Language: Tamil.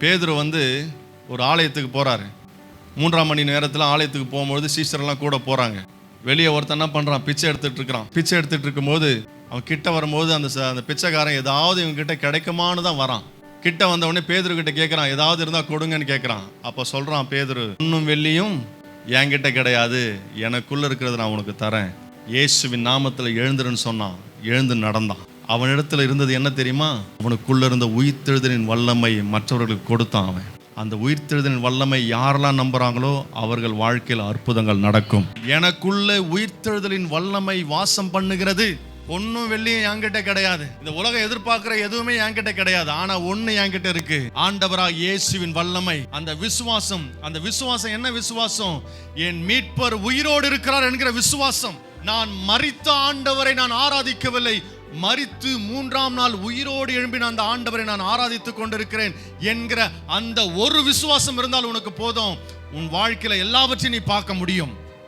பேதுரு ஒரு ஆலயத்துக்கு போகிறாரு. 3ஆம் மணி நேரத்தில் ஆலயத்துக்கு போகும்போது சீஷரெல்லாம் கூட போகிறாங்க. வெளியே ஒருத்தன் என்ன பண்ணுறான், பிச்சை எடுத்துகிட்டு இருக்கும்போது அவன் கிட்ட வரும்போது அந்த பிச்சைக்காரன் ஏதாவது இவங்ககிட்ட கிடைக்குமான்னு தான் வரான். கிட்ட வந்தவொடனே பேதுரு கிட்ட கேட்குறான், ஏதாவது இருந்தால் கொடுங்கன்னு கேட்குறான். அப்போ சொல்கிறான் பேதுரு, இன்னும் வெள்ளியும் என்கிட்ட கிடையாது, எனக்குள்ளே இருக்கிறத நான் உனக்கு தரேன். இயேசுவின் நாமத்தில் எழுந்துருன்னு சொன்னான். எழுந்து நடந்தான். அவனிடத்துல இருந்தது என்ன தெரியுமா? அவனுக்குள்ள இருந்த உயிர்த்தெழுதலின் வல்லமை மற்றவர்களுக்கு கொடுத்தான். அவன் அந்த உயிர்த்தெழுதலின் வல்லமை யாரெல்லாம் நம்புறாங்களோ அவர்கள் வாழ்க்கையில் அற்புதங்கள் நடக்கும். எனக்குள்ள உயிர்த்தெழுதலின் வல்லமை வாசம் பண்ணுகிறது. ஒன்னும் வெள்ளியும் என்கிட்ட கிடையாது, இந்த உலகம் எதிர்பார்க்கிற எதுவுமே என்கிட்ட கிடையாது. ஆனா ஒண்ணு என்கிட்ட இருக்கு, ஆண்டவராக இயேசுவின் வல்லமை. அந்த விசுவாசம் என்ன விசுவாசம்? என் மீட்பர் உயிரோடு இருக்கிறார் என்கிற விசுவாசம். நான் மரித்த ஆண்டவரை நான் ஆராதிக்கவில்லை, மரித்து 3ஆம் நாள் உயிரோடு எழும்பின அந்த ஆண்டவரை நான் ஆராதித்துக் கொண்டிருக்கிறேன் என்கிற அந்த ஒரு விசுவாசம் இருந்தால் உனக்கு போதும். உன் வாழ்க்கையில எல்லாவற்றையும் நீ பார்க்க முடியும்.